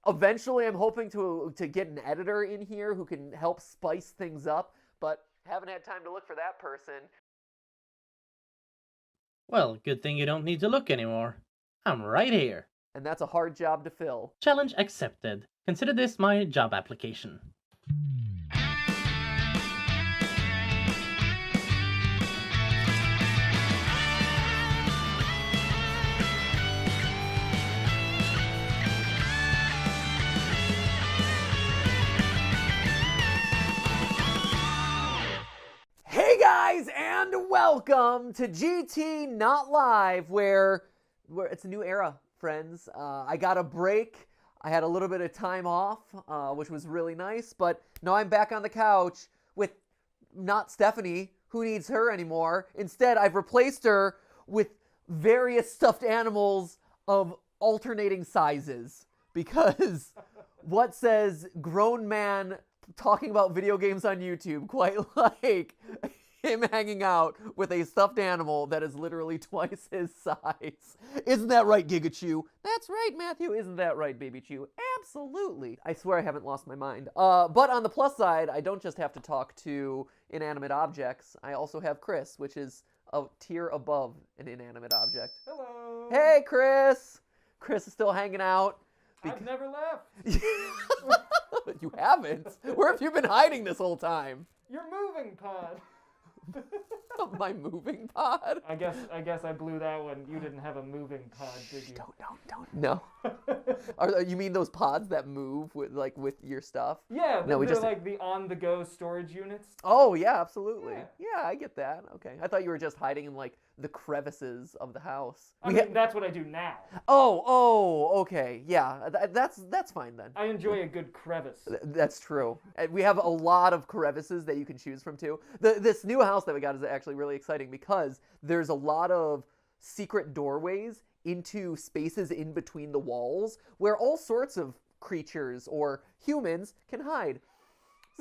Eventually, I'm hoping to get an editor in here who can help spice things up, but haven't had time to look for that person. Well, good thing you don't need to look anymore. I'm right here. And that's a hard job to fill. Challenge accepted. Consider this my job application. Hey guys, and welcome to GT Not Live, where it's a new era, friends. I got a break. I had a little bit of time off, which was really nice, but now I'm back on the couch with not Stephanie, who needs her anymore. Instead, I've replaced her with various stuffed animals of alternating sizes, because what says grown man talking about video games on YouTube quite like him hanging out with a stuffed animal that is literally twice his size. Isn't that right, Gigachew? That's right, Matthew. Isn't that right, Baby Chew? Absolutely. I swear I haven't lost my mind. But on the plus side, I don't just have to talk to inanimate objects. I also have Chris, which is a tier above an inanimate object. Hello. Hey, Chris. Chris is still hanging out. I've never left. You haven't? Where have you been hiding this whole time? Your moving pod. My moving pod? I guess I blew that one. You didn't have a moving pod, did you? Don't. No. You mean those pods that move with your stuff? Yeah, No, they're like the on-the-go storage units. Oh, yeah, absolutely. Yeah. Yeah, I get that. Okay. I thought you were just hiding in the crevices of the house. I mean, that's what I do now. Oh, okay. Yeah, that's fine then. I enjoy a good crevice. That's true. We have a lot of crevices that you can choose from too. This new house that we got is actually really exciting because there's a lot of secret doorways into spaces in between the walls where all sorts of creatures or humans can hide.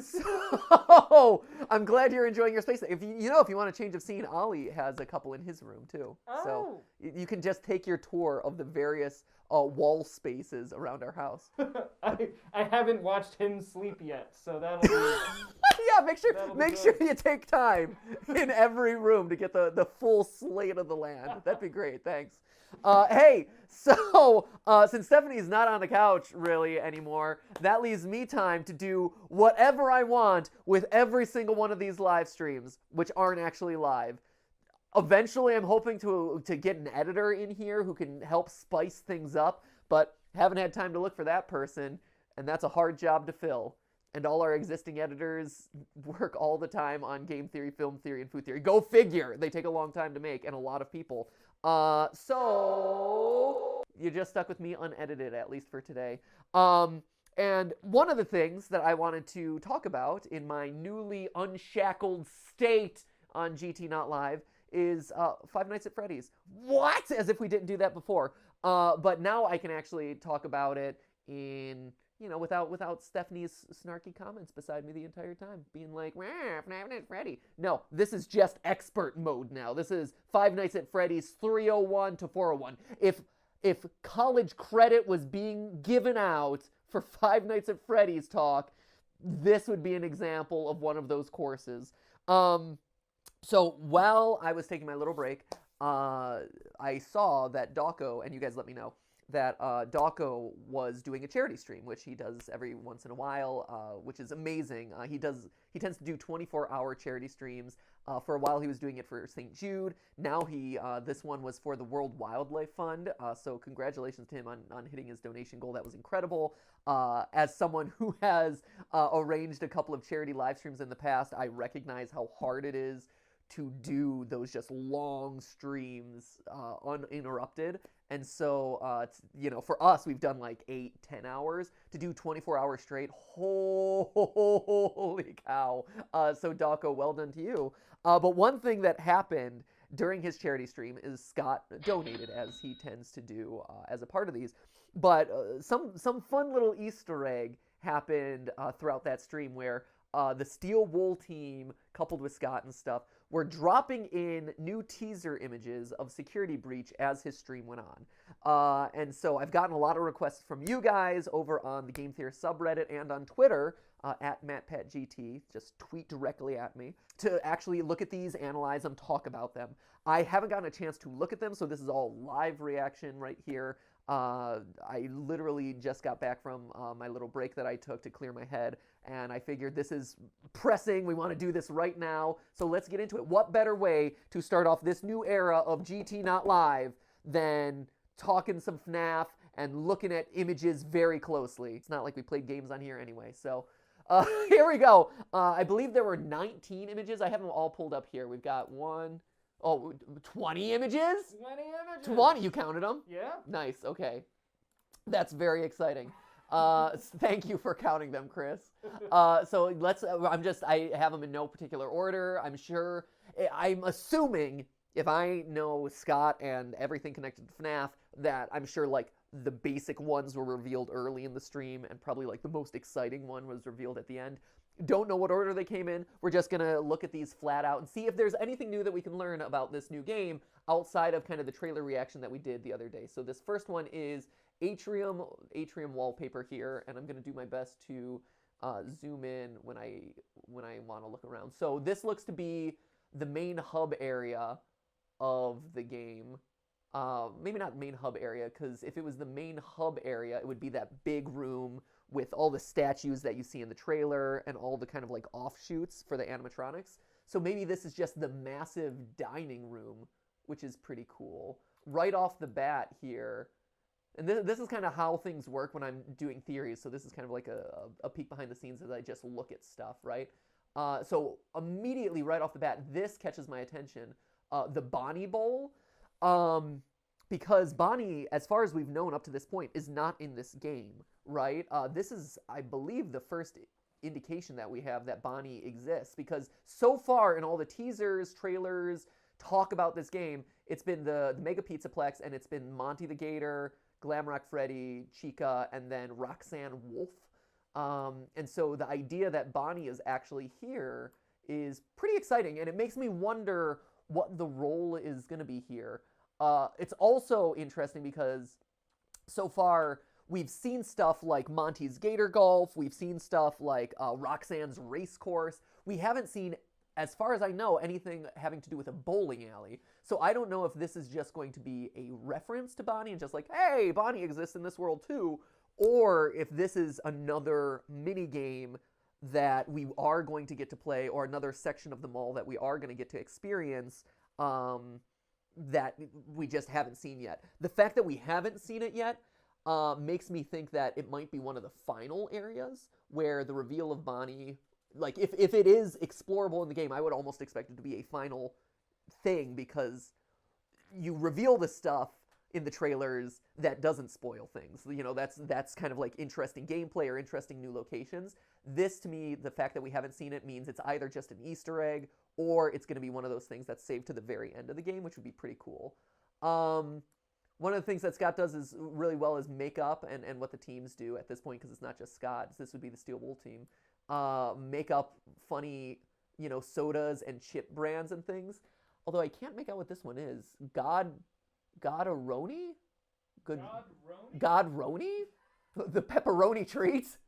So I'm glad you're enjoying your space. If you want a change of scene, Ollie has a couple in his room too. Oh. So you can just take your tour of the various wall spaces around our house. I haven't watched him sleep yet, so that'll be... Yeah, make sure you take time in every room to get the full slate of the land. That'd be great. Thanks. Hey, so since Stephanie's not on the couch really anymore, that leaves me time to do whatever I want with every single one of these live streams, which aren't actually live. Eventually, I'm hoping to get an editor in here who can help spice things up, but haven't had time to look for that person, and that's a hard job to fill. And all our existing editors work all the time on game theory, film theory, and food theory. Go figure! They take a long time to make, and a lot of people. So you're just stuck with me unedited, at least for today. And one of the things that I wanted to talk about in my newly unshackled state on GT Not Live is Five Nights at Freddy's. What? As if we didn't do that before. But now I can actually talk about it in... without Stephanie's snarky comments beside me the entire time, being like, FNAF at Freddy. No, this is just expert mode now. This is Five Nights at Freddy's 301 to 401. If college credit was being given out for Five Nights at Freddy's talk, this would be an example of one of those courses. So while I was taking my little break, I saw that Dawko, and you guys let me know, that Dawko was doing a charity stream, which he does every once in a while, which is amazing. He tends to do 24-hour charity streams. For a while, he was doing it for St. Jude. Now this one was for the World Wildlife Fund. So congratulations to him on hitting his donation goal. That was incredible. As someone who has arranged a couple of charity live streams in the past, I recognize how hard it is to do those just long streams uninterrupted. And so, for us, we've done like 8-10 hours. To do 24 hours straight, holy cow. So Dawko, well done to you. But one thing that happened during his charity stream is Scott donated, as he tends to do as a part of these. But some fun little Easter egg happened throughout that stream where the Steel Wool team, coupled with Scott and stuff, were dropping in new teaser images of Security Breach as his stream went on. And so I've gotten a lot of requests from you guys over on the Game Theorist subreddit and on Twitter, at MatPatGT, just tweet directly at me, to actually look at these, analyze them, talk about them. I haven't gotten a chance to look at them, so this is all live reaction right here. I literally just got back from my little break that I took to clear my head, and I figured this is pressing. We want to do this right now, so let's get into it. What better way to start off this new era of GT Not Live than talking some FNAF and looking at images very closely? It's not like we played games on here anyway, so here we go. I believe there were 19 images. I have them all pulled up here. We've got 20 images? 20 images. 20, you counted them? Yeah. Nice, okay. That's very exciting. Thank you for counting them, Chris. So let's, I have them in no particular order. I'm assuming, if I know Scott and everything connected to FNAF, that I'm sure, like, the basic ones were revealed early in the stream, and probably, like, the most exciting one was revealed at the end. Don't know what order they came in. We're just going to look at these flat out and see if there's anything new that we can learn about this new game outside of kind of the trailer reaction that we did the other day. So this first one is Atrium wallpaper here, and I'm going to do my best to zoom in when I want to look around. So this looks to be the main hub area of the game. Maybe not main hub area, because if it was the main hub area, it would be that big room with all the statues that you see in the trailer and all the kind of like offshoots for the animatronics. So maybe this is just the massive dining room, which is pretty cool. Right off the bat here, and this is kind of how things work when I'm doing theories, so this is kind of like a peek behind the scenes as I just look at stuff, right? So immediately right off the bat, this catches my attention. The Bonnie Bowl. Because Bonnie, as far as we've known up to this point, is not in this game, right? This is, I believe, the first indication that we have that Bonnie exists, because so far in all the teasers, trailers, talk about this game, it's been the Mega Pizzaplex, and it's been Monty the Gator, Glamrock Freddy, Chica, and then Roxanne Wolf. And so the idea that Bonnie is actually here is pretty exciting, and it makes me wonder what the role is going to be here. It's also interesting because so far we've seen stuff like Monty's Gator Golf, we've seen stuff like Roxanne's Race Course. We haven't seen, as far as I know, anything having to do with a bowling alley. So I don't know if this is just going to be a reference to Bonnie and just like, hey, Bonnie exists in this world too, or if this is another mini game that we are going to get to play, or another section of the mall that we are going to get to experience, that we just haven't seen yet. The fact that we haven't seen it yet makes me think that it might be one of the final areas where the reveal of Bonnie, like if it is explorable in the game, I would almost expect it to be a final thing, because you reveal the stuff in the trailers that doesn't spoil things. You know, that's kind of like interesting gameplay or interesting new locations. This, to me, the fact that we haven't seen it means it's either just an Easter egg or it's going to be one of those things that's saved to the very end of the game, which would be pretty cool. One of the things that Scott does is really well is makeup and what the teams do at this point, because it's not just Scott. This would be the Steel Wool team. Make up funny, you know, sodas and chip brands and things. Although I can't make out what this one is. Godoroni? Godroni? The pepperoni treats?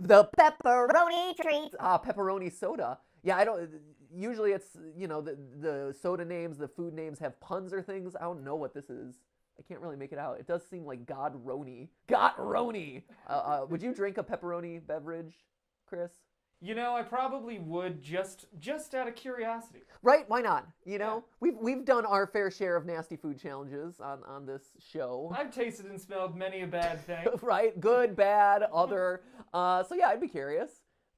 The pepperoni treats! Pepperoni soda. Yeah, I don't... Usually it's, you know, the soda names, the food names have puns or things. I don't know what this is. I can't really make it out. It does seem like Godroni. Godroni! Would you drink a pepperoni beverage, Chris? You know, I probably would, just out of curiosity. Right? Why not? You know, we've done our fair share of nasty food challenges on this show. I've tasted and smelled many a bad thing. Right? Good, bad, other. So yeah, I'd be curious.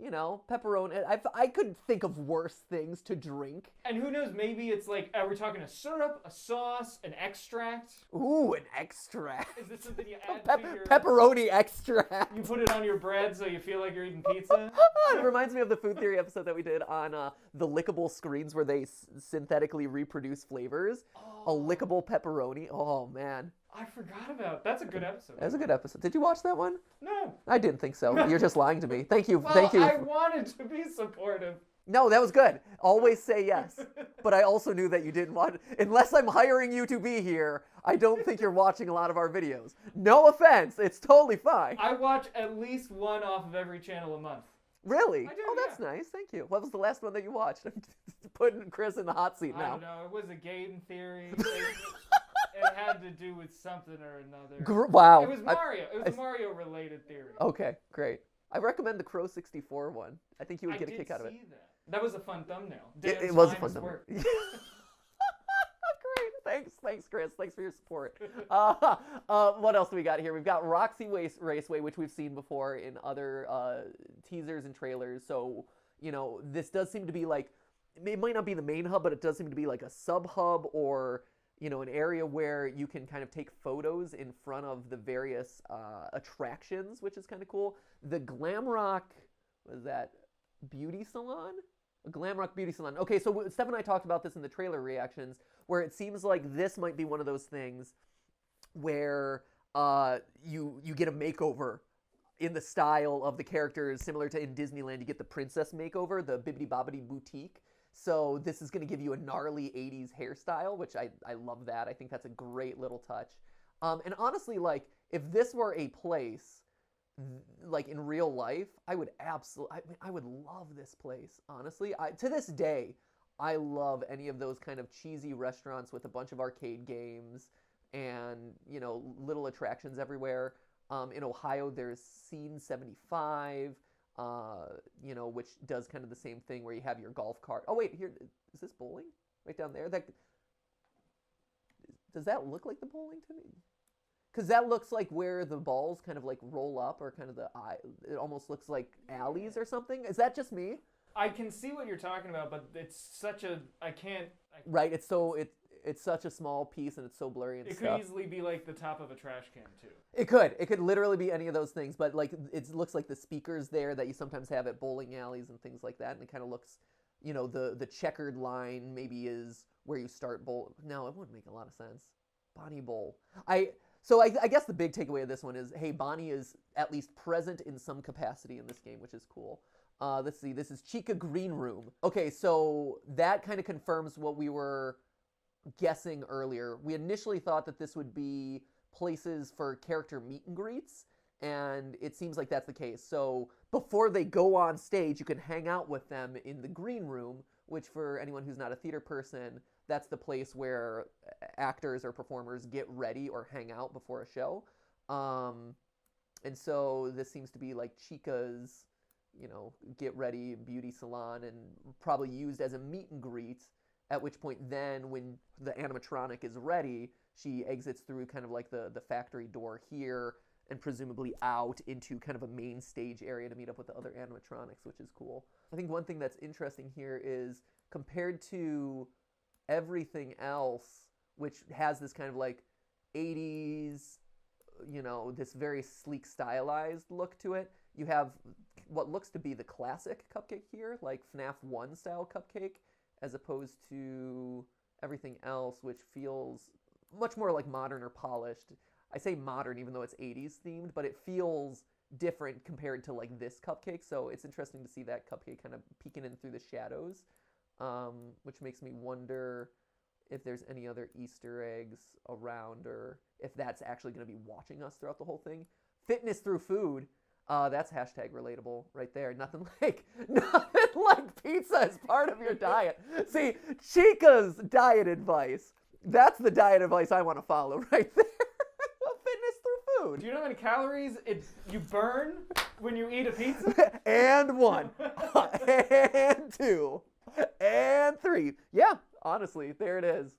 You know, pepperoni. I could think of worse things to drink. And who knows, maybe it's like, are we talking a syrup, a sauce, an extract? Ooh, an extract. Is this something you add to your... Pepperoni extract. You put it on your bread so you feel like you're eating pizza? It reminds me of the food theory episode that we did on the lickable screens where they synthetically reproduce flavors. Oh. A lickable pepperoni. Oh, man. I forgot about. That's a good episode. That was a good episode. Did you watch that one? No. I didn't think so. You're just lying to me. Thank you. Well, Thank you. I wanted to be supportive. No, that was good. Always say yes. But I also knew that you didn't watch. Unless I'm hiring you to be here, I don't think you're watching a lot of our videos. No offense. It's totally fine. I watch at least one off of every channel a month. Really? I do, Oh, that's nice. Thank you. What was the last one that you watched? I'm putting Chris in the hot seat I now. don't know. It was a game theory. It had to do with something or another. Wow. It was Mario. It was a Mario-related theory. Okay, great. I recommend the Crow 64 one. I think you would get a kick out of it. I did see that. That was a fun thumbnail. It was a fun Dan's thumbnail. work. Great. Thanks, Chris. Thanks for your support. What else do we got here? We've got Roxy Raceway, which we've seen before in other teasers and trailers. So, this does seem to be like, it might not be the main hub, but it does seem to be like a sub-hub or, an area where you can kind of take photos in front of the various attractions, which is kind of cool. The Glamrock, was that beauty salon? A Glamrock beauty salon. Okay, so Steph and I talked about this in the trailer reactions, where it seems like this might be one of those things where you get a makeover in the style of the characters, similar to in Disneyland, you get the princess makeover, the Bibbidi Bobbidi Boutique. So this is going to give you a gnarly 80s hairstyle, which I love that. I think that's a great little touch. And honestly, like, if this were a place, like in real life, I would I would love this place, honestly. To this day, I love any of those kind of cheesy restaurants with a bunch of arcade games and, little attractions everywhere. In Ohio, there's Scene 75, which does kind of the same thing where you have your golf cart. Oh, wait, here, is this bowling? Right down there? Does that look like the bowling to me? Because that looks like where the balls kind of like roll up, or kind of it almost looks like alleys or something. Is that just me? I can see what you're talking about, but it's such a, Right, it's such a small piece and it's so blurry and It stuff. could easily be like the top of a trash can too. It could literally be any of those things, but like it looks like the speakers there that you sometimes have at bowling alleys and things like that, and it kind of looks, the checkered line maybe is where you start bowl. No, it wouldn't make a lot of sense. Bonnie Bowl. So I guess the big takeaway of this one is, hey, Bonnie is at least present in some capacity in this game, which is cool. Let's see, this is Chica Green Room. Okay, so that kind of confirms what we were guessing earlier. We initially thought that this would be places for character meet and greets, and it seems like that's the case. So before they go on stage, you can hang out with them in the green room, which for anyone who's not a theater person, that's the place where actors or performers get ready or hang out before a show. And so this seems to be like Chica's, get ready beauty salon, and probably used as a meet and greet, at which point then when the animatronic is ready, she exits through kind of like the factory door here and presumably out into kind of a main stage area to meet up with the other animatronics, which is cool. I think one thing that's interesting here is compared to everything else, which has this kind of like 80s, this very sleek stylized look to it, you have what looks to be the classic cupcake here, like FNAF 1 style cupcake, as opposed to everything else, which feels much more like modern or polished. I say modern even though it's 80s themed, but it feels different compared to like this cupcake, so it's interesting to see that cupcake kind of peeking in through the shadows, which makes me wonder if there's any other Easter eggs around, or if that's actually going to be watching us throughout the whole thing. Fitness through food. That's hashtag relatable right there. Nothing like pizza as part of your diet. See, Chica's diet advice. That's the diet advice I want to follow right there. Fitness through food. Do you know how many calories you burn when you eat a pizza? And 1. And 2. And 3. Yeah, honestly, there it is.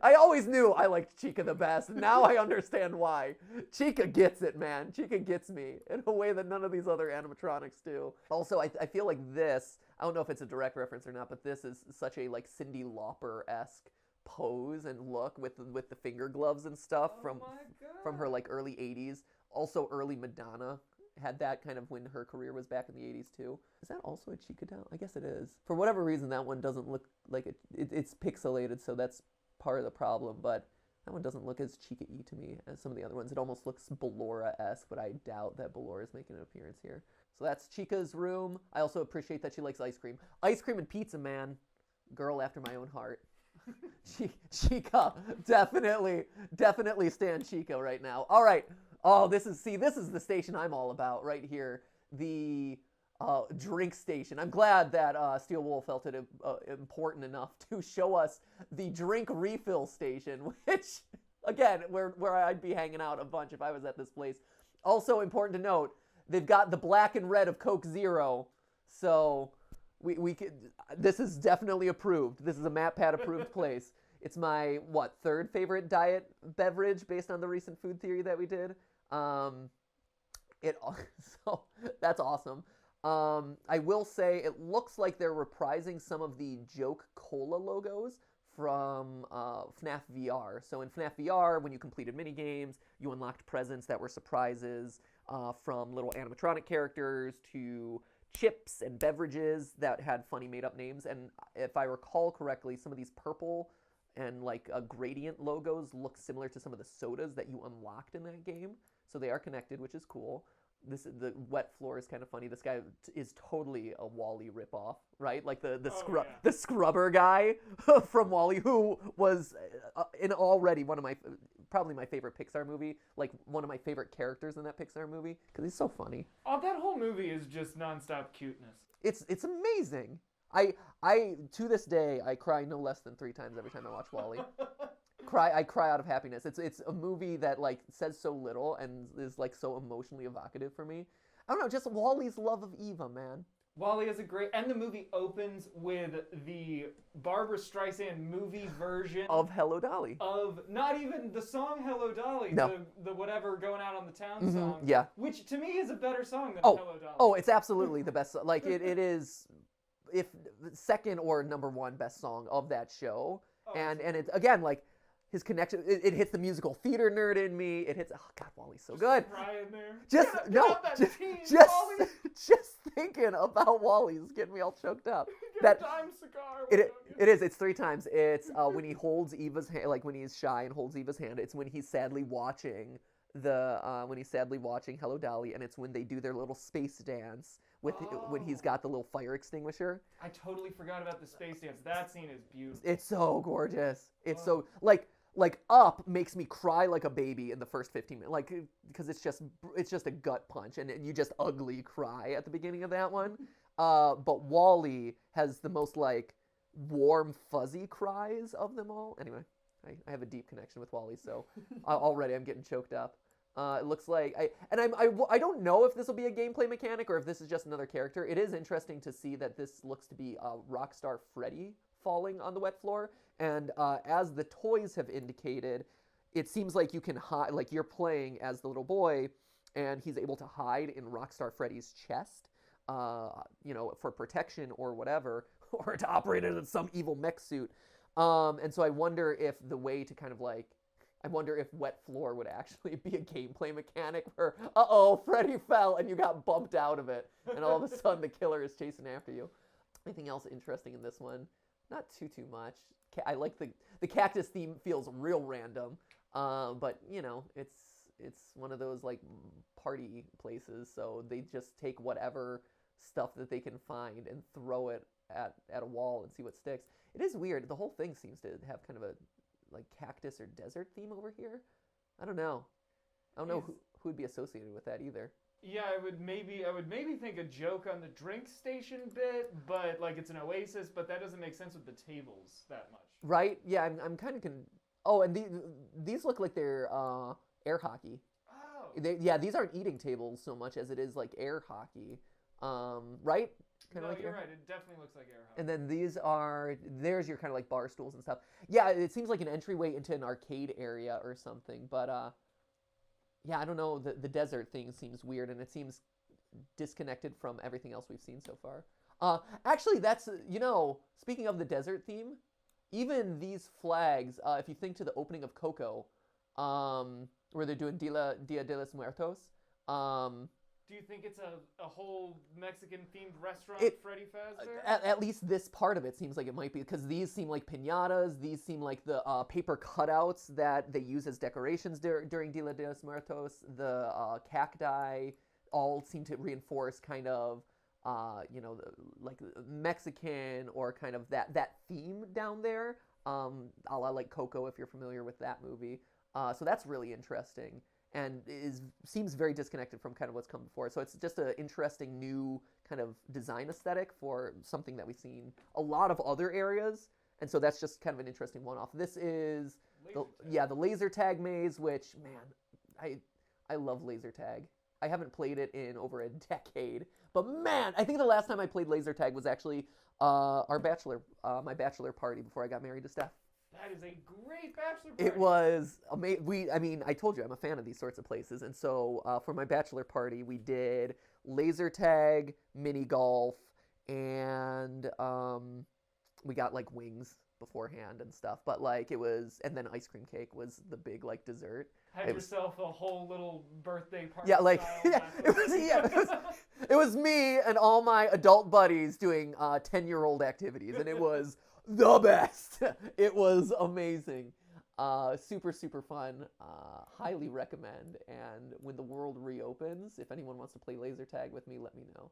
I always knew I liked Chica the best. Now I understand why. Chica gets it, man. Chica gets me in a way that none of these other animatronics do. Also, I feel like this, I don't know if it's a direct reference or not, but this is such a like Cyndi Lauper-esque pose and look with the finger gloves and stuff from her like early 80s. Also early Madonna had that kind of when her career was back in the 80s too. Is that also a Chica doll? I guess it is. For whatever reason, that one doesn't look like it's pixelated, so that's part of the problem. But That one doesn't look as Chica-y to me as some of the other ones. It almost looks Ballora-esque, but I doubt that Ballora is making an appearance here. So that's Chica's room. I also appreciate that she likes ice cream. Ice cream and pizza, man. Girl after my own heart. Chica, definitely stand Chica right now. All right. Oh, this is the station I'm all about right here. The drink station. I'm glad that Steel Wool felt it important enough to show us the drink refill station, which, again, where I'd be hanging out a bunch if I was at this place. Also important to note, they've got the black and red of Coke Zero, so we could. This is definitely approved. This is a MatPat approved place. It's my third favorite diet beverage based on the recent food theory that we did. So that's awesome. I will say it looks like they're reprising some of the Joke Cola logos from FNAF VR. So in FNAF VR, when you completed minigames, you unlocked presents that were surprises, from little animatronic characters to chips and beverages that had funny made-up names. And if I recall correctly, some of these purple and like gradient logos look similar to some of the sodas that you unlocked in that game. So they are connected, which is cool. The wet floor is kind of funny. This guy is totally a Wall-E ripoff, right? Like the scrubber guy from Wall-E, who was in already probably my favorite Pixar movie, like one of my favorite characters in that Pixar movie, because he's so funny. Oh, that whole movie is just nonstop cuteness. It's amazing. I to this day I cry no less than 3 times every time I watch Wall-E. I cry out of happiness. It's a movie that like says so little and is like so emotionally evocative for me. I don't know, just Wall-E's love of Eva, man. Wall-E is and the movie opens with the Barbra Streisand movie version of Hello Dolly. Of not even the song Hello Dolly, no. the whatever Going Out on the Town song. Yeah. Which to me is a better song than Hello Dolly. Oh, it's absolutely the best. Like it is, if second or number 1 best song of that show. And it's again like his connection, it hits the musical theater nerd in me. It hits, oh God, Wall-E's so good. Crying there. Just thinking about Wall-E's getting me all choked up. That dime cigar. It is. It's 3 times. It's when he holds Eva's hand, like when he's shy and holds Eva's hand. It's when he's sadly watching Hello Dolly, and it's when they do their little space dance when he's got the little fire extinguisher. I totally forgot about the space dance. That scene is beautiful. It's so gorgeous. It's so like Up makes me cry like a baby in the first 15 minutes, like because it's just a gut punch, and you just ugly cry at the beginning of that one. But Wall-E has the most like warm fuzzy cries of them all. Anyway, I have a deep connection with Wall-E, so already I'm getting choked up. It looks like I don't know if this will be a gameplay mechanic or if this is just another character. It is interesting to see that this looks to be Rockstar Freddy falling on the wet floor, and as the toys have indicated, it seems like you can hide, like you're playing as the little boy, and he's able to hide in Rockstar Freddy's chest, for protection or whatever, or to operate as some evil mech suit. And so I wonder if the way to kind of like, I wonder if wet floor would actually be a gameplay mechanic where, Freddy fell and you got bumped out of it, and all of a sudden the killer is chasing after you. Anything else interesting in this one? Not too much. I like the cactus theme feels real random, but it's one of those like party places, so they just take whatever stuff that they can find and throw it at a wall and see what sticks. It is weird. The whole thing seems to have kind of a like cactus or desert theme over here. I don't know who would be associated with that either. Yeah, I would maybe think a joke on the drink station bit, but like it's an oasis, but that doesn't make sense with the tables that much. Right? Yeah, I'm kind of and these look like they're air hockey. Oh. These aren't eating tables so much as it is like air hockey. Right? No, you're right. It definitely looks like air hockey. And then there's your kind of like bar stools and stuff. Yeah, it seems like an entryway into an arcade area or something, but yeah, I don't know. The desert thing seems weird, and it seems disconnected from everything else we've seen so far. Actually, that's, speaking of the desert theme, even these flags, if you think to the opening of Coco, where they're doing Dia de los Muertos, Do you think it's a whole Mexican-themed restaurant, It- Freddy Fazbear? At least this part of it seems like it might be, because these seem like piñatas. These seem like the paper cutouts that they use as decorations during Dia de los Muertos. The cacti all seem to reinforce kind of, like Mexican or kind of that theme down there, a la like Coco, if you're familiar with that movie. So that's really interesting, and seems very disconnected from kind of what's come before. So it's just an interesting new kind of design aesthetic for something that we've seen a lot of other areas, and so that's just kind of an interesting one-off. This is the laser tag maze, which, man, I love laser tag. I haven't played it in over a decade, but man, I think the last time I played laser tag was actually my bachelor party before I got married to Steph. That is a great bachelor party. It was amazing. I mean, I told you I'm a fan of these sorts of places, and so for my bachelor party, we did laser tag, mini golf, and we got like wings beforehand and stuff. But like and then ice cream cake was the big like dessert. Had yourself a whole little birthday party. Yeah, like it was me and all my adult buddies doing 10-year-old activities, and it was the best. It was amazing. Super, super fun. Highly recommend. And when the world reopens, if anyone wants to play laser tag with me, let me know,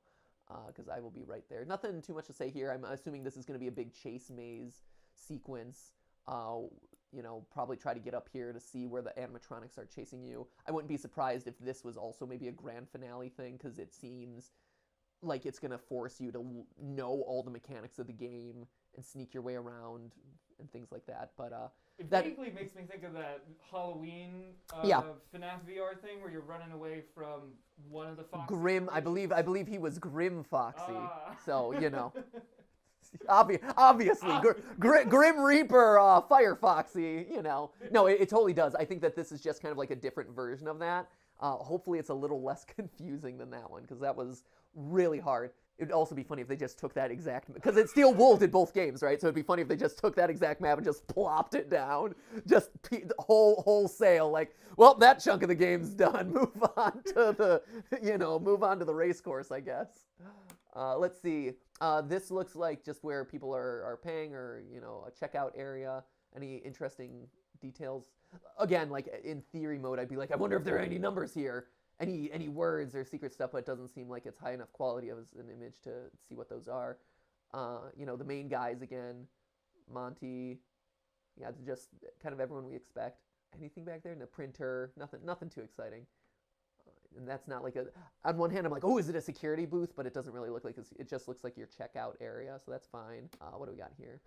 because I will be right there. Nothing too much to say here. I'm assuming this is going to be a big chase maze sequence. Probably try to get up here to see where the animatronics are chasing you. I wouldn't be surprised if this was also maybe a grand finale thing, because it seems like it's going to force you to know all the mechanics of the game and sneak your way around and things like that. But it that vaguely makes me think of that Halloween FNAF VR thing where you're running away from one of the Foxy. Grim, I believe he was Grim Foxy. So, obviously, Grim Reaper, Fire Foxy, No, it totally does. I think that this is just kind of like a different version of that. Hopefully it's a little less confusing than that one, because that was really hard. It would also be funny if they just took that exact, because it's Steel Wolf in both games, right? So it'd be funny if they just took that exact map and just plopped it down, just wholesale. Like, well, that chunk of the game's done. Move on to the race course, I guess. Let's see. This looks like just where people are paying, or a checkout area. Any interesting details? Again, like in theory mode, I'd be like, I wonder if there are any numbers here. Any words or secret stuff, but it doesn't seem like it's high enough quality of an image to see what those are. The main guys again, Monty, just kind of everyone we expect. Anything back there? In the printer, nothing too exciting. And that's not like on one hand I'm like, oh, is it a security booth? But it doesn't really look like it just looks like your checkout area, so that's fine. What do we got here?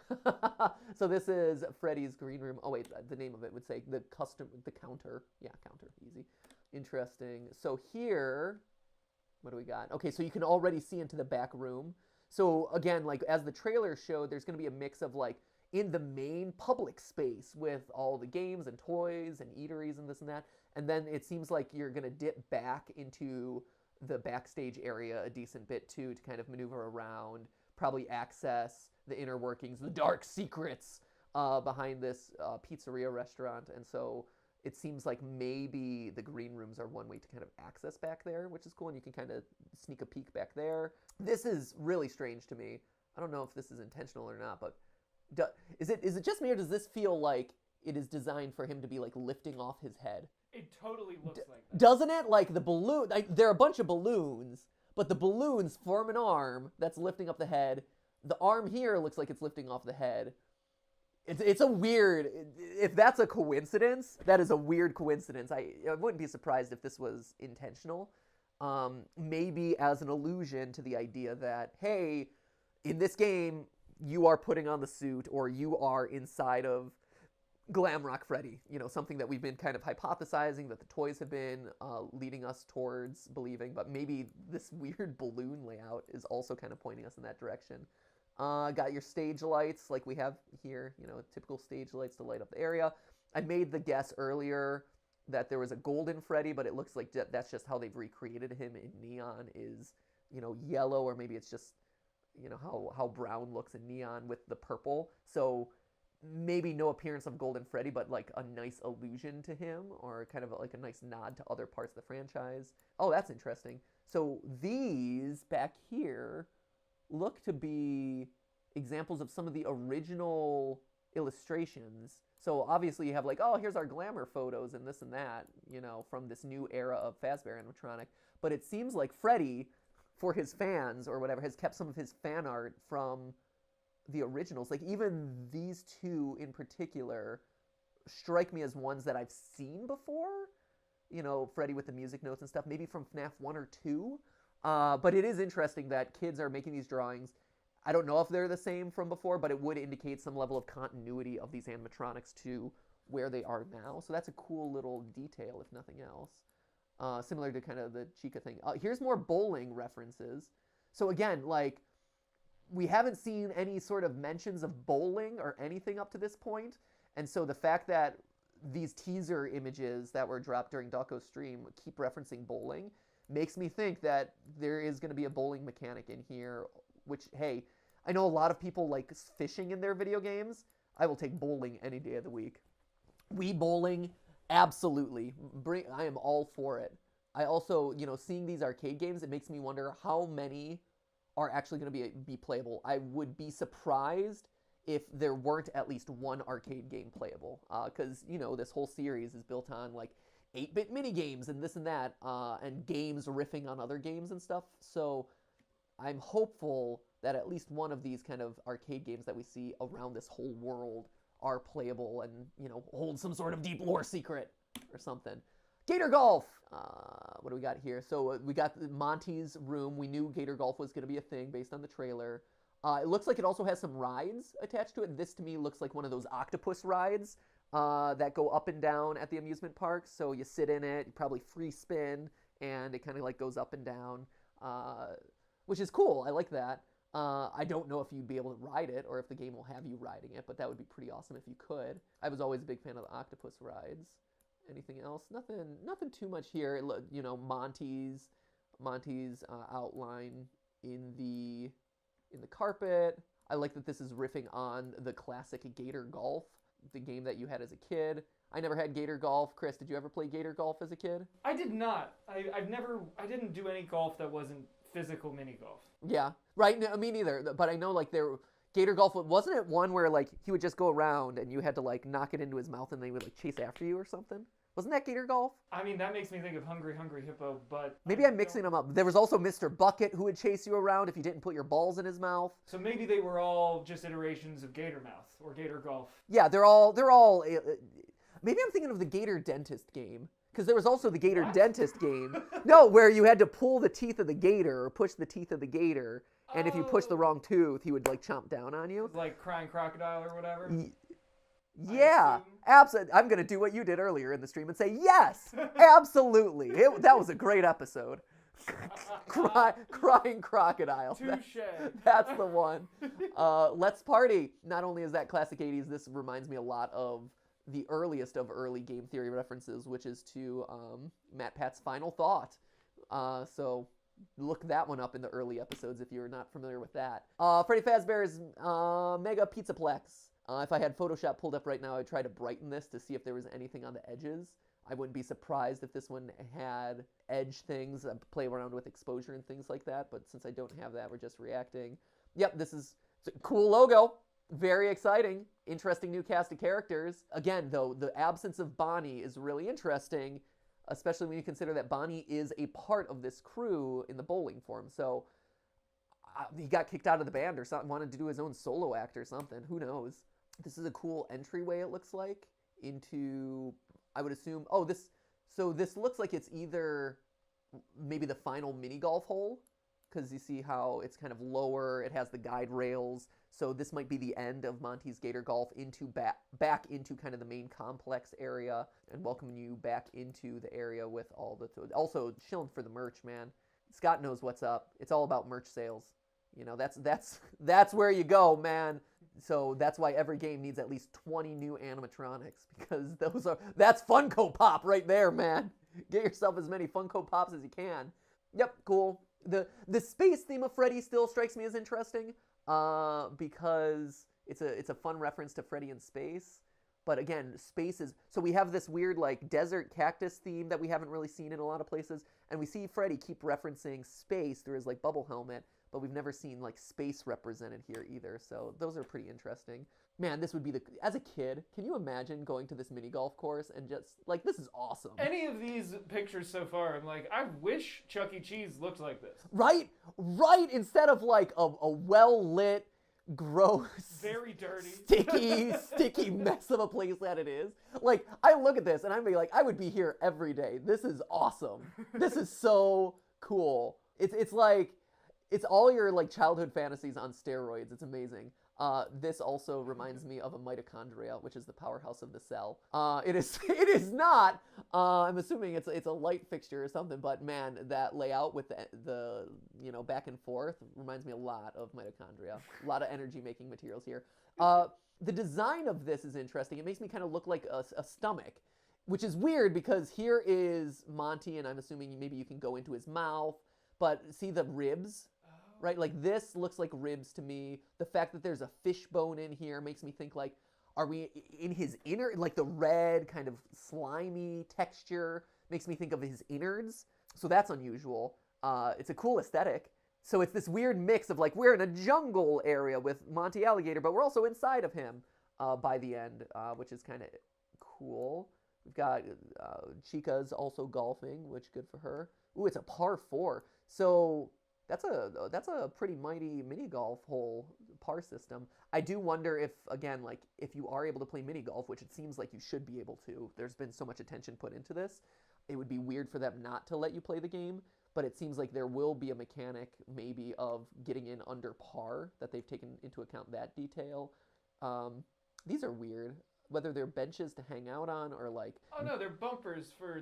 So this is Freddy's green room. Oh wait, the name of it would say the counter. Yeah, counter, easy. Interesting. So here, what do we got? Okay, so you can already see into the back room. So again, like as the trailer showed, there's going to be a mix of like in the main public space with all the games and toys and eateries and this and that. And then it seems like you're going to dip back into the backstage area a decent bit too, to kind of maneuver around, probably access the inner workings, the dark secrets behind this pizzeria restaurant. And so it seems like maybe the green rooms are one way to kind of access back there, which is cool, and you can kind of sneak a peek back there. This is really strange to me. I don't know if this is intentional or not, but is it just me, or does this feel like it is designed for him to be like lifting off his head? It totally looks like that. Doesn't it? Like the balloon, there are a bunch of balloons, but the balloons form an arm that's lifting up the head. The arm here looks like it's lifting off the head. It's a weird, if that's a coincidence, that is a weird coincidence. I wouldn't be surprised if this was intentional. Maybe as an allusion to the idea that, hey, in this game, you are putting on the suit, or you are inside of Glamrock Freddy. Something that we've been kind of hypothesizing, that the toys have been leading us towards believing, but maybe this weird balloon layout is also kind of pointing us in that direction. Got your stage lights like we have here, typical stage lights to light up the area. I made the guess earlier that there was a golden Freddy, but it looks like that's just how they've recreated him in neon, is, yellow, or maybe it's just, how brown looks in neon with the purple. So maybe no appearance of Golden Freddy, but like a nice allusion to him, or kind of like a nice nod to other parts of the franchise. Oh, that's interesting. So these back here look to be examples of some of the original illustrations. So obviously you have like, oh, here's our glamour photos and this and that, you know, from this new era of Fazbear animatronic. But it seems like Freddy, for his fans or whatever, has kept some of his fan art from the originals. Like even these two in particular strike me as ones that I've seen before. You know, Freddy with the music notes and stuff, maybe from FNAF 1 or 2. But it is interesting that kids are making these drawings. I don't know if they're the same from before, but it would indicate some level of continuity of these animatronics to where they are now. So that's a cool little detail, if nothing else. Similar to kind of the Chica thing. Here's more bowling references. So again, like, we haven't seen any sort of mentions of bowling or anything up to this point. And so the fact that these teaser images that were dropped during Dawko's stream keep referencing bowling makes me think that there is going to be a bowling mechanic in here, which, hey, I know a lot of people like fishing in their video games. I will take bowling any day of the week. Wii bowling, absolutely. I am all for it. I also, you know, seeing these arcade games, it makes me wonder how many are actually going to be playable. I would be surprised if there weren't at least one arcade game playable. Because, you know, this whole series is built on, like, 8-bit minigames and this and that, and games riffing on other games and stuff. So I'm hopeful that at least one of these kind of arcade games that we see around this whole world are playable and, you know, hold some sort of deep lore secret or something. Gator Golf! What do we got here? So we got Monty's room. We knew Gator Golf was going to be a thing based on the trailer. It looks like it also has some rides attached to it. This, to me, looks like one of those octopus rides that go up and down at the amusement park. So you sit in it, you probably free spin, and it kind of like goes up and down, which is cool. I like that. I don't know if you'd be able to ride it or if the game will have you riding it, but that would be pretty awesome if you could. I was always a big fan of the octopus rides. Anything else? Nothing too much here. You know, Monty's outline in the carpet. I like that this is riffing on the classic Gator Golf, the game that you had as a kid. I never had Gator Golf. Chris, did you ever play Gator Golf as a kid? I did not. I didn't do any golf that wasn't physical mini golf. Yeah, right. No, me neither. But I know like Gator Golf, wasn't it one where like he would just go around and you had to like knock it into his mouth and they would like chase after you or something? Wasn't that Gator Golf? I mean, that makes me think of Hungry Hungry Hippo, but... Maybe I'm mixing them up. There was also Mr. Bucket who would chase you around if you didn't put your balls in his mouth. So maybe they were all just iterations of Gator Mouth or Gator Golf. Yeah, they're all... maybe I'm thinking of the Gator Dentist game. Because there was also the Gator Dentist game. No, where you had to pull the teeth of the gator or push the teeth of the gator. And if you pushed the wrong tooth, he would like chomp down on you. Like Crying Crocodile or whatever? Yeah, absolutely. I'm going to do what you did earlier in the stream and say, yes, absolutely. That was a great episode. Crying Crocodile. Touche. That's the one. Let's Party. Not only is that classic 80s, this reminds me a lot of the earliest of early game theory references, which is to MatPat's Final Thought. So look that one up in the early episodes if you're not familiar with that. Freddy Fazbear's Mega Pizzaplex. If I had Photoshop pulled up right now, I'd try to brighten this to see if there was anything on the edges. I wouldn't be surprised if this one had edge things, play around with exposure and things like that, but since I don't have that, we're just reacting. Yep, it's a cool logo. Very exciting. Interesting new cast of characters. Again, though, the absence of Bonnie is really interesting, especially when you consider that Bonnie is a part of this crew in the bowling form. So he got kicked out of the band or something, wanted to do his own solo act or something. Who knows? This is a cool entryway, it looks like, into, I would assume, this looks like it's either maybe the final mini golf hole, because you see how it's kind of lower, it has the guide rails, so this might be the end of Monty's Gator Golf into back into kind of the main complex area, and welcoming you back into the area with all the, also shilling for the merch, man. Scott knows what's up. It's all about merch sales. You know, that's where you go, man. So that's why every game needs at least 20 new animatronics, because that's Funko Pop right there, man. Get yourself as many Funko Pops as you can. Yep, cool. The space theme of Freddy still strikes me as interesting, because It's a fun reference to Freddy in space. But again, space is so we have this weird like desert cactus theme that we haven't really seen in a lot of places, and we see Freddy keep referencing space through his like bubble helmet, but we've never seen like space represented here either. So those are pretty interesting. Man, this would be as a kid, can you imagine going to this mini golf course and just like this is awesome. Any of these pictures so far, I'm like, I wish Chuck E. Cheese looked like this. Right? Right, instead of like a well-lit gross, very dirty, sticky mess of a place that it is. Like, I look at this and I'd be like, I would be here every day. This is awesome. This is so cool. It's like, it's all your like childhood fantasies on steroids. It's amazing. This also reminds me of a mitochondria, which is the powerhouse of the cell. It is not. I'm assuming it's a light fixture or something, but man, that layout with the back and forth reminds me a lot of mitochondria. A lot of energy making materials here. The design of this is interesting. It makes me kind of look like a stomach, which is weird because here is Monty, and I'm assuming maybe you can go into his mouth, but see the ribs? Right, like this looks like ribs to me. The fact that there's a fishbone in here makes me think like, are we in his inner, like the red kind of slimy texture makes me think of his innards. So that's unusual. It's a cool aesthetic. So it's this weird mix of like, we're in a jungle area with Monty Alligator, but we're also inside of him by the end, which is kind of cool. We've got Chica's also golfing, which good for her. Ooh, it's a par 4. So that's a pretty mighty mini golf hole par system. I do wonder if, again, like if you are able to play mini golf, which it seems like you should be able to, there's been so much attention put into this, it would be weird for them not to let you play the game, but it seems like there will be a mechanic maybe of getting in under par, that they've taken into account that detail. These are weird. Whether they're benches to hang out on or like... Oh no, they're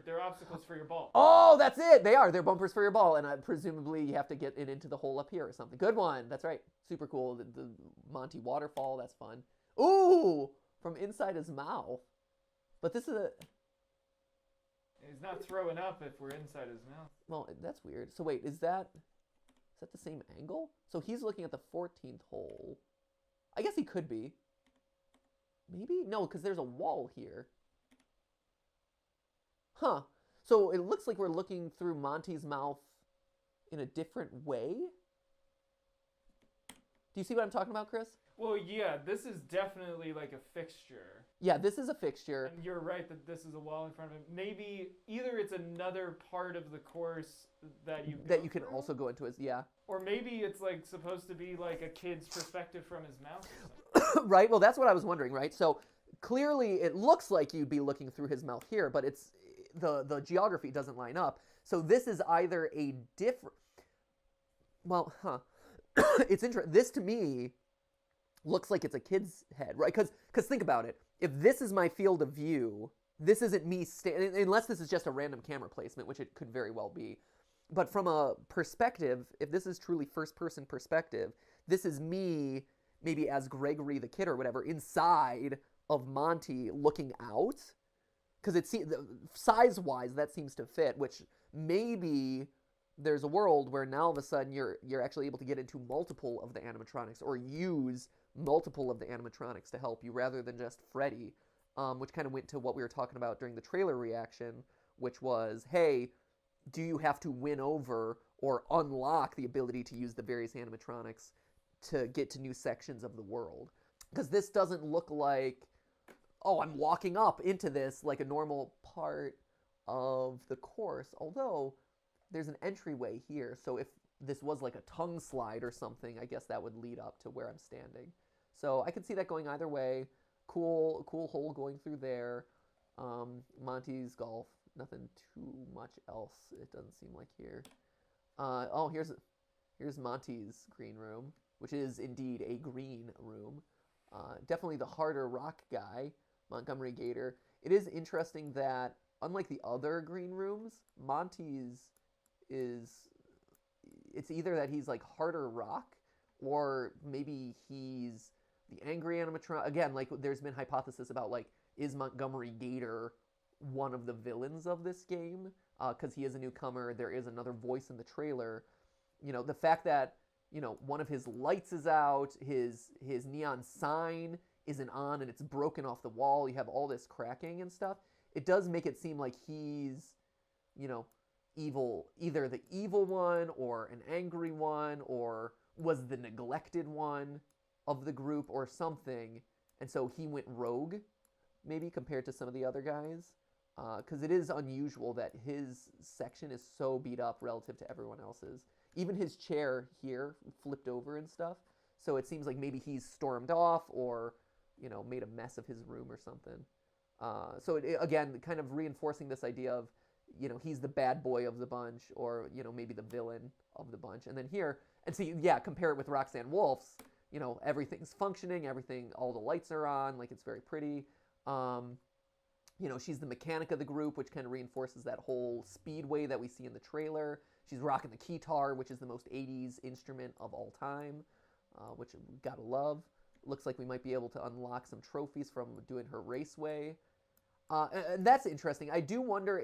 they're obstacles for your ball. Oh, that's it! They are. They're bumpers for your ball, and presumably you have to get it into the hole up here or something. Good one. That's right. Super cool. The Monty waterfall, that's fun. Ooh! From inside his mouth. But this is a... He's not throwing up if we're inside his mouth. Well, that's weird. So wait, is that the same angle? So he's looking at the 14th hole. I guess he could be. Maybe? No, because there's a wall here. Huh. So it looks like we're looking through Monty's mouth in a different way? Do you see what I'm talking about, Chris? Well, yeah, this is definitely like a fixture. Yeah, this is a fixture. And you're right that this is a wall in front of him. Maybe either it's another part of the course that you can also go into his, yeah. Or maybe it's like supposed to be like a kid's perspective from his mouth. Right, well that's what I was wondering, right? So clearly it looks like you'd be looking through his mouth here, but it's the geography doesn't line up. So this is either a different... Well, it's interesting. This to me looks like it's a kid's head, right? Because think about it. If this is my field of view, this isn't me unless this is just a random camera placement, which it could very well be. But from a perspective, if this is truly first-person perspective, this is me maybe as Gregory the kid or whatever inside of Monty looking out. Because size-wise, that seems to fit, which maybe there's a world where now all of a sudden you're actually able to get into multiple of the animatronics or use multiple of the animatronics to help you rather than just Freddy, which kind of went to what we were talking about during the trailer reaction, which was, hey, do you have to win over or unlock the ability to use the various animatronics to get to new sections of the world? Because this doesn't look like, oh, I'm walking up into this like a normal part of the course, although there's an entryway here, so if this was like a tongue slide or something, I guess that would lead up to where I'm standing. So I could see that going either way. Cool hole going through there. Monty's golf. Nothing too much else, it doesn't seem like here. Oh, here's Monty's green room, which is indeed a green room. Definitely the harder rock guy, Montgomery Gator. It is interesting that, unlike the other green rooms, Monty's it's either that he's like harder rock, or maybe he's the angry animatronic. Again, like there's been hypothesis about like, is Montgomery Gator one of the villains of this game? Because he is a newcomer. There is another voice in the trailer. You know, the fact that one of his lights is out, his neon sign isn't on, and it's broken off the wall. You have all this cracking and stuff. It does make it seem like he's, evil, either the evil one or an angry one, or was the neglected one of the group or something. And so he went rogue, maybe, compared to some of the other guys. Because it is unusual that his section is so beat up relative to everyone else's. Even his chair here flipped over and stuff. So it seems like maybe he's stormed off or, made a mess of his room or something. So it, again, kind of reinforcing this idea of, he's the bad boy of the bunch, or, maybe the villain of the bunch. And then here, and so, yeah, compare it with Roxanne Wolf's, everything's functioning, all the lights are on, like, it's very pretty. She's the mechanic of the group, which kind of reinforces that whole speedway that we see in the trailer. She's rocking the keytar, which is the most 80s instrument of all time, which we gotta love. Looks like we might be able to unlock some trophies from doing her raceway. And that's interesting. I do wonder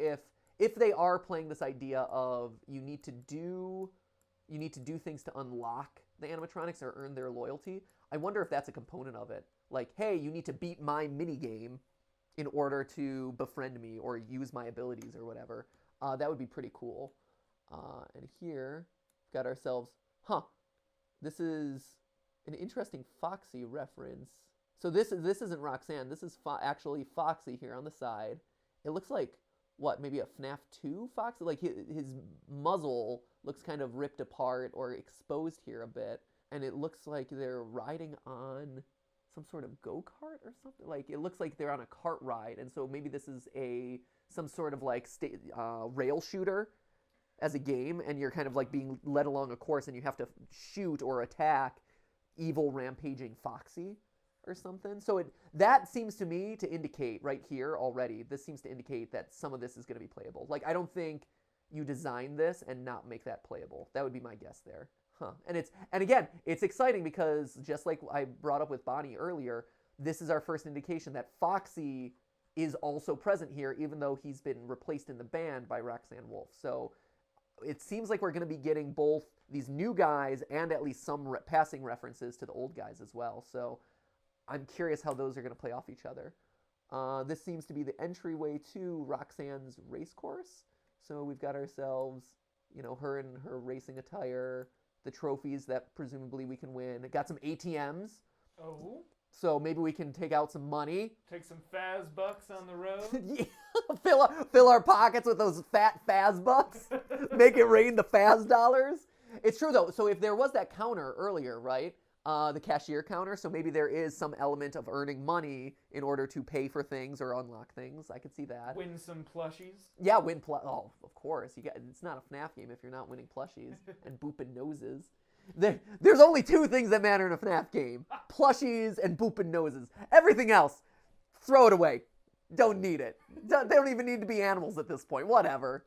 if they are playing this idea of you need to do things to unlock the animatronics or earn their loyalty. I wonder if that's a component of it. Like, hey, you need to beat my minigame in order to befriend me or use my abilities or whatever. That would be pretty cool. And here, we've got ourselves, this is an interesting Foxy reference. So this isn't Roxanne. This is actually Foxy here on the side. It looks like, what, maybe a FNAF 2 Foxy? Like his muzzle looks kind of ripped apart or exposed here a bit. And it looks like they're riding on some sort of go-kart or something. Like, it looks like they're on a cart ride. And so maybe this is some sort of like rail shooter as a game, and you're kind of like being led along a course and you have to shoot or attack evil rampaging Foxy or something. So that seems to me to indicate right here already, this seems to indicate that some of this is going to be playable. Like, I don't think you design this and not make that playable. That would be my guess there. And again, it's exciting because just like I brought up with Bonnie earlier, this is our first indication that Foxy is also present here, even though he's been replaced in the band by Roxanne Wolf. So it seems like we're going to be getting both these new guys and at least some passing references to the old guys as well. So I'm curious how those are going to play off each other. This seems to be the entryway to Roxanne's race course. So we've got ourselves, her in her racing attire, the trophies that presumably we can win. Got some ATMs. Oh. So maybe we can take out some money. Take some Faz bucks on the road. Yeah. Fill our pockets with those fat Faz bucks. Make it rain the Faz dollars. It's true, though. So if there was that counter earlier, right? The cashier counter. So maybe there is some element of earning money in order to pay for things or unlock things. I could see that. Win some plushies. Yeah, oh, of course. It's not a FNAF game if you're not winning plushies and booping noses. There's only two things that matter in a FNAF game. Plushies and booping noses. Everything else, throw it away. Don't need it. They don't even need to be animals at this point. Whatever.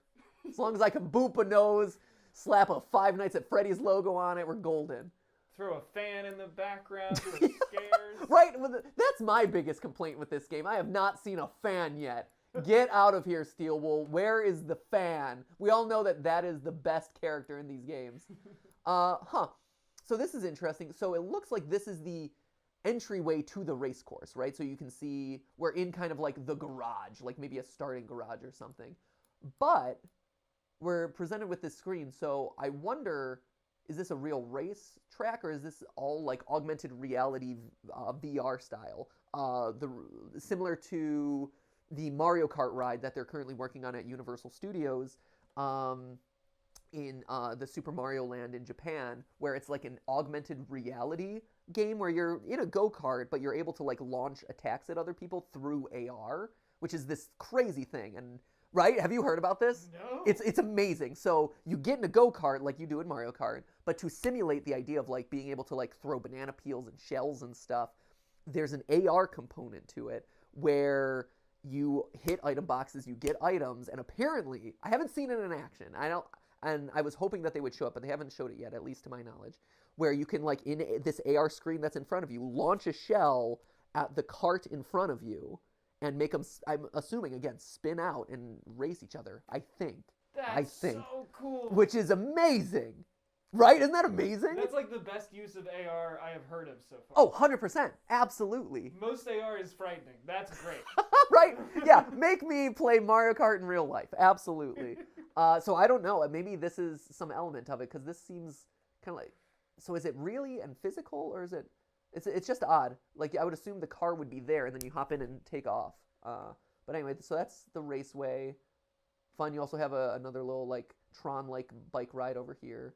As long as I can boop a nose, slap a Five Nights at Freddy's logo on it, we're golden. Throw a fan in the background for scares. Right? That's my biggest complaint with this game. I have not seen a fan yet. Get out of here, Steel Wool. Where is the fan? We all know that is the best character in these games. So this is interesting. So it looks like this is the entryway to the race course, right? So you can see we're in kind of like the garage, like maybe a starting garage or something. But we're presented with this screen, so I wonder, is this a real race track or is this all like augmented reality VR style? Similar to the Mario Kart ride that they're currently working on at Universal Studios in the Super Mario Land in Japan, where it's like an augmented reality game where you're in a go-kart, but you're able to like launch attacks at other people through AR, which is this crazy thing. And right? Have you heard about this? No. It's amazing. So you get in a go-kart like you do in Mario Kart, but to simulate the idea of like being able to like throw banana peels and shells and stuff, there's an AR component to it where you hit item boxes, you get items, and apparently, I haven't seen it in action. And I was hoping that they would show up, but they haven't showed it yet, at least to my knowledge, where you can, like, in this AR screen that's in front of you, launch a shell at the cart in front of you and make them, I'm assuming, again, spin out and race each other, I think. That's so cool. Which is amazing. Right? Isn't that amazing? That's like the best use of AR I have heard of so far. Oh, 100%. Absolutely. Most AR is frightening. That's great. Right? Yeah, make me play Mario Kart in real life. Absolutely. So I don't know. Maybe this is some element of it, because this seems kind of like... So is it really and physical, or is it... It's just odd. Like, I would assume the car would be there, and then you hop in and take off. But anyway, so that's the raceway. Fun. You also have another little, like, Tron-like bike ride over here.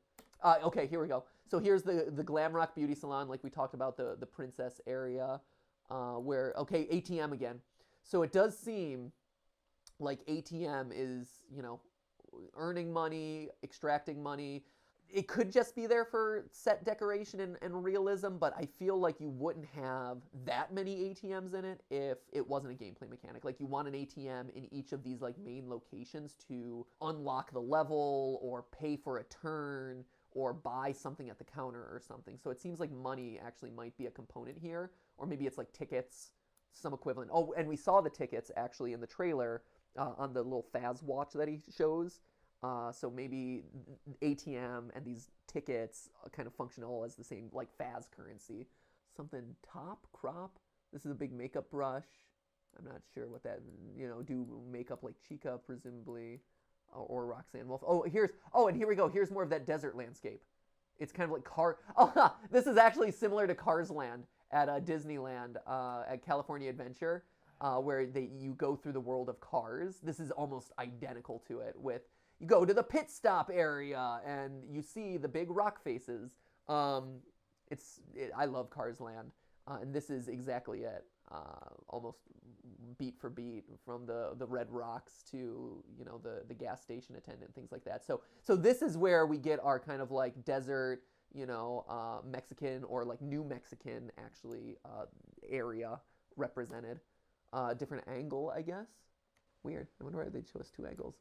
Okay, here we go. So here's the Glam Rock Beauty Salon, like we talked about, the princess area, where, okay, ATM again. So it does seem like ATM is, earning money, extracting money. It could just be there for set decoration and realism, but I feel like you wouldn't have that many ATMs in it if it wasn't a gameplay mechanic. Like, you want an ATM in each of these, like, main locations to unlock the level or pay for a turn or buy something at the counter or something. So it seems like money actually might be a component here, or maybe it's like tickets, some equivalent. Oh, and we saw the tickets actually in the trailer on the little Faz watch that he shows. So maybe ATM and these tickets kind of function all as the same, like, Faz currency. Something top, crop. This is a big makeup brush. I'm not sure what that, do makeup like Chica, presumably. Or Roxanne Wolf. And here we go. Here's more of that desert landscape. It's kind of like this is actually similar to Cars Land at Disneyland, at California Adventure, where you go through the world of cars. This is almost identical to it. You go to the pit stop area and you see the big rock faces. I love Cars Land, and this is exactly it. Almost beat for beat, from the red rocks to the gas station attendant, things like that. So this is where we get our kind of like desert, Mexican, or like New Mexican actually area represented. Different angle, I guess. Weird. I wonder why they show us two angles.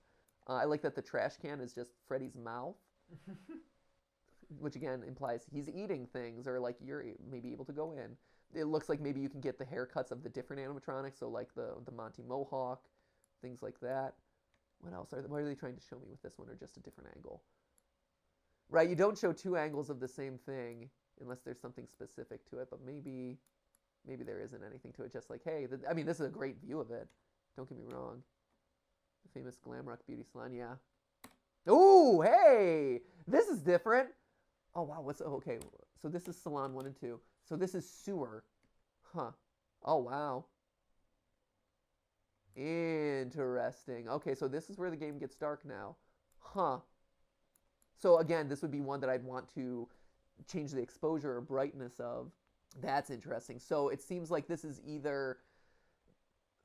I like that the trash can is just Freddy's mouth, which again implies he's eating things, or like you're maybe able to go in. It looks like maybe you can get the haircuts of the different animatronics, so like the Monty Mohawk, things like that. What else? What are they trying to show me with this one, or just a different angle? Right, you don't show two angles of the same thing unless there's something specific to it, but maybe there isn't anything to it, just like, hey, this is a great view of it. Don't get me wrong. The famous Glam Rock Beauty Salon, yeah. Ooh, hey! This is different. Oh, wow, okay, so this is Salon 1 and 2. So this is sewer. Huh. Oh, wow. Interesting. Okay, so this is where the game gets dark now. Huh. So again, this would be one that I'd want to change the exposure or brightness of. That's interesting. So it seems like this is either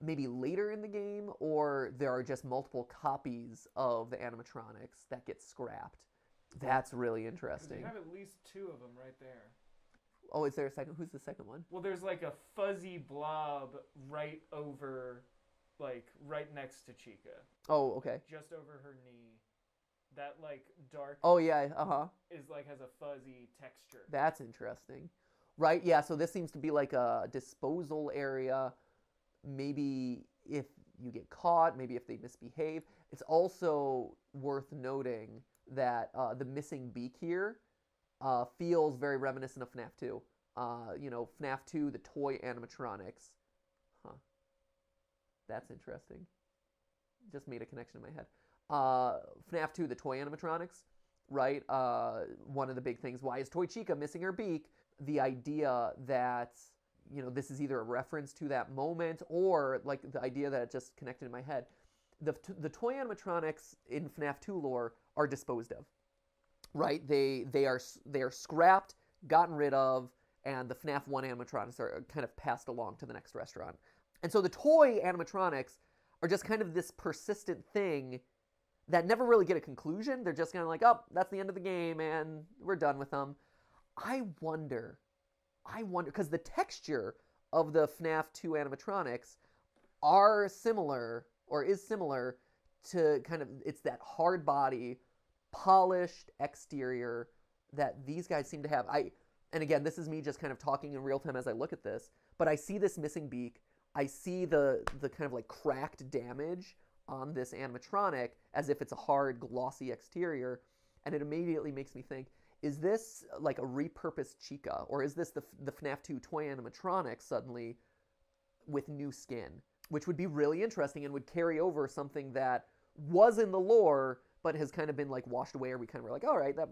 maybe later in the game, or there are just multiple copies of the animatronics that get scrapped. That's really interesting. They have at least two of them right there. Oh, is there a second? Who's the second one? Well, there's like a fuzzy blob right over, like, right next to Chica. Oh, okay. Just over her knee. That, like, dark... Oh, yeah, is, like, has a fuzzy texture. That's interesting. Right, yeah, so this seems to be like a disposal area. Maybe if you get caught, maybe if they misbehave. It's also worth noting that the missing beak here feels very reminiscent of FNAF 2. FNAF 2, the toy animatronics. Huh. That's interesting. Just made a connection in my head. FNAF 2, the toy animatronics, right? One of the big things, why is Toy Chica missing her beak? The idea that, this is either a reference to that moment, or like the idea that it just connected in my head. The toy animatronics in FNAF 2 lore are disposed of, right? They are scrapped, gotten rid of, and the FNAF 1 animatronics are kind of passed along to the next restaurant. And so the toy animatronics are just kind of this persistent thing that never really get a conclusion. They're just kind of like, oh, that's the end of the game, and we're done with them. I wonder, because the texture of the FNAF 2 animatronics are similar, or is similar to kind of, it's that hard body, polished exterior that these guys seem to have. And again, this is me just kind of talking in real time as I look at this, but I see this missing beak. I see the kind of like cracked damage on this animatronic as if it's a hard, glossy exterior. and it immediately makes me think, is this like a repurposed Chica, or is this the FNAF 2 toy animatronic suddenly with new skin, which would be really interesting and would carry over something that was in the lore but has kind of been like washed away, or we kind of were like, all right, that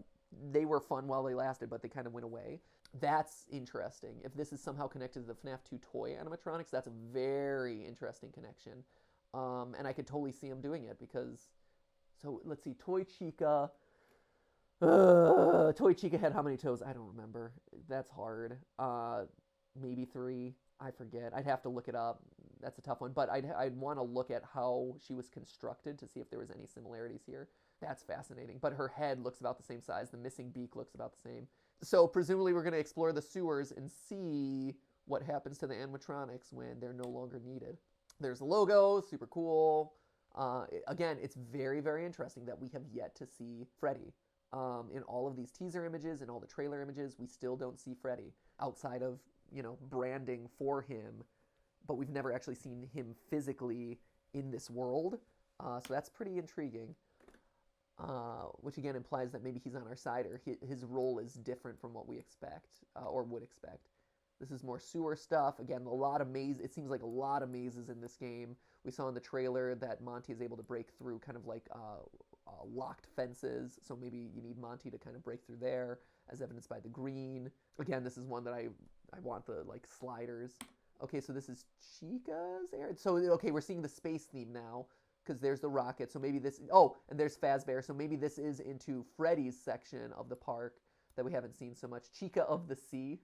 they were fun while they lasted, but they kind of went away. That's interesting. If this is somehow connected to the FNAF 2 toy animatronics, that's a very interesting connection. And I could totally see them doing it because, so let's see, Toy Chica. Toy Chica had how many toes? I don't remember. That's hard. Maybe 3. I forget. I'd have to look it up. That's a tough one. But I'd want to look at how she was constructed to see if there was any similarities here. That's fascinating. But her head looks about the same size. The missing beak looks about the same. So presumably we're going to explore the sewers and see what happens to the animatronics when they're no longer needed. There's the logo, super cool. Again, it's very, very interesting that we have yet to see Freddy. In all of these teaser images and all the trailer images, we still don't see Freddy outside of, branding for him, but we've never actually seen him physically in this world. So that's pretty intriguing. Which again implies that maybe he's on our side, or his role is different from what we expect, or would expect. This is more sewer stuff. Again, a lot of mazes. It seems like a lot of mazes in this game. We saw in the trailer that Monty is able to break through kind of like locked fences, so maybe you need Monty to kind of break through there, as evidenced by the green. Again, this is one that I want the like sliders. Okay, so this is Chica's area. So okay, we're seeing the space theme now, because there's the rocket. So maybe this, oh, and there's Fazbear. So maybe this is into Freddy's section of the park that we haven't seen so much. Chica of the Sea.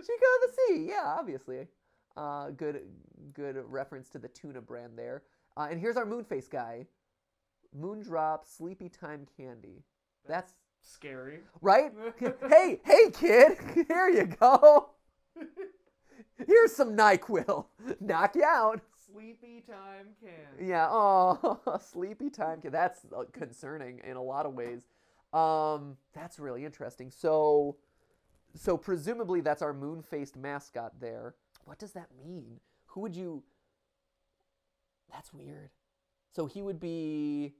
Chica of the Sea, yeah, obviously. Good reference to the tuna brand there. And here's our Moonface guy. Moondrop Sleepy Time Candy. That's scary. Right? Hey, kid, here you go. Here's some NyQuil. Knock you out. Sleepy Time Candy. Yeah, oh, Sleepy Time Candy. That's concerning in a lot of ways. That's really interesting. So presumably that's our moon-faced mascot there. What does that mean? Who would you... That's weird. So he would be...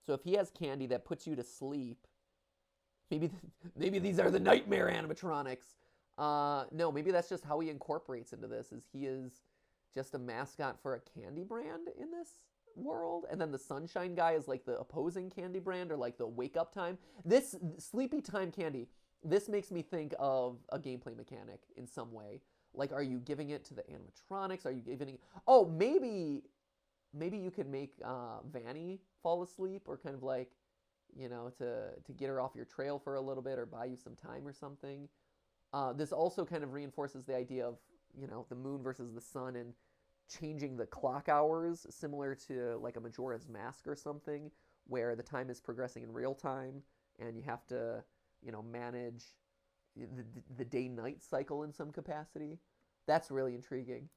So if he has candy that puts you to sleep, maybe these are the nightmare animatronics. No, maybe that's just how he incorporates into this, is he is just a mascot for a candy brand in this world, and then the Sunshine guy is like the opposing candy brand, or like the wake up time. This Sleepy Time Candy, this makes me think of a gameplay mechanic in some way. Like, are you giving it to the animatronics? Are you giving it... Oh, maybe you could make Vanny fall asleep, or kind of like, to get her off your trail for a little bit, or buy you some time or something. This also kind of reinforces the idea of, the moon versus the sun, and changing the clock hours, similar to like a Majora's Mask or something, where the time is progressing in real time, and you have to, manage the day-night cycle in some capacity. That's really intriguing.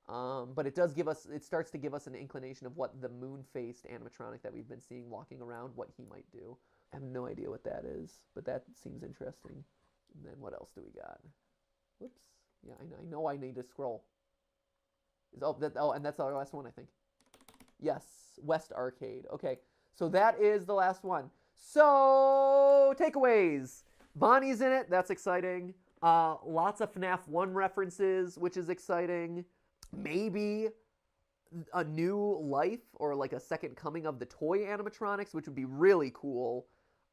But it starts to give us an inclination of what the moon-faced animatronic that we've been seeing walking around, what he might do. I have no idea what that is, but that seems interesting. And then what else do we got? Whoops. Yeah, I know I need to scroll. And that's our last one, I think. Yes, West Arcade. Okay, so that is the last one. So, takeaways. Bonnie's in it. That's exciting. Lots of FNAF 1 references, which is exciting. Maybe a new life, or like a second coming of the toy animatronics, which would be really cool.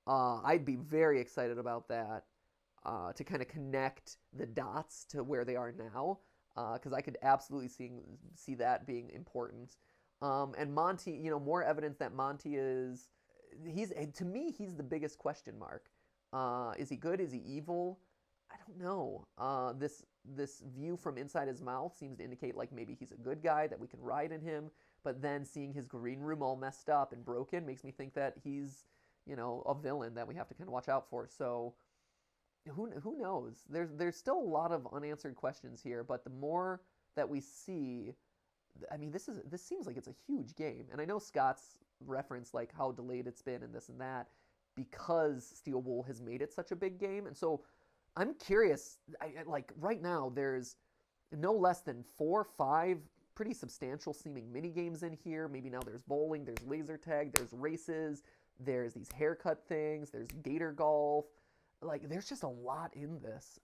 I'd be very excited about that, to kind of connect the dots to where they are now, because I could absolutely see that being important. And Monty, more evidence that Monty to me, he's the biggest question mark. Is he good? Is he evil? I don't know. This view from inside his mouth seems to indicate like maybe he's a good guy, that we can ride in him, but then seeing his green room all messed up and broken makes me think that he's, a villain that we have to kind of watch out for. So who knows? There's still a lot of unanswered questions here, but the more that we see, I mean, this seems like it's a huge game. And I know Scott's referenced like how delayed it's been and this and that, because Steel Wool has made it such a big game. And so I'm curious, like right now there's no less than 4 or 5 pretty substantial seeming mini games in here. Maybe now there's bowling, there's laser tag, there's races, there's these haircut things, there's gator golf. Like, there's just a lot in this.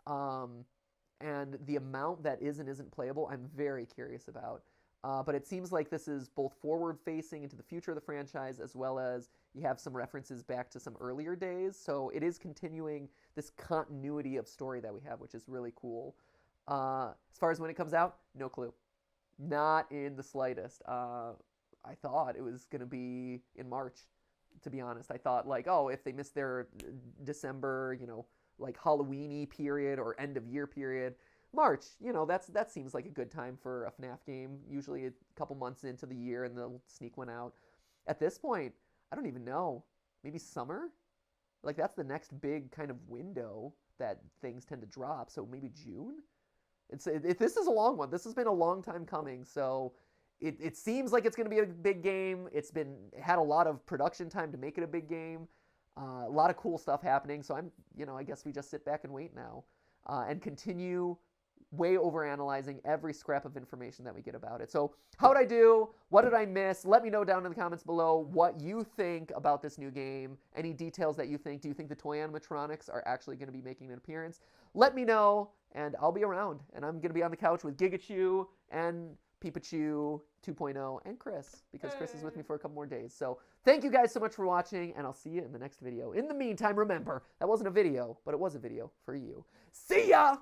And the amount that is and isn't playable, I'm very curious about. But it seems like this is both forward-facing into the future of the franchise, as well as you have some references back to some earlier days. So it is continuing this continuity of story that we have, which is really cool. As far as when it comes out, no clue. Not in the slightest. I thought it was going to be in March, to be honest. I thought, like, oh, if they missed their December, like Halloween-y period or end-of-year period, March, that seems like a good time for a FNAF game. Usually a couple months into the year and they'll sneak one out. At this point, I don't even know. Maybe summer? Like, that's the next big kind of window that things tend to drop. So maybe June? This is a long one. This has been a long time coming. So it seems like it's going to be a big game. It's had a lot of production time to make it a big game. A lot of cool stuff happening. So I guess we just sit back and wait now and continue way overanalyzing every scrap of information that we get about it. So how'd I do? What did I miss? Let me know down in the comments below what you think about this new game. Any details that you think. Do you think the toy animatronics are actually going to be making an appearance? Let me know, and I'll be around. And I'm going to be on the couch with Gigachu and Peepachu 2.0 and Chris, because Chris is with me for a couple more days. So thank you guys so much for watching, and I'll see you in the next video. In the meantime, remember, that wasn't a video, but it was a video for you. See ya!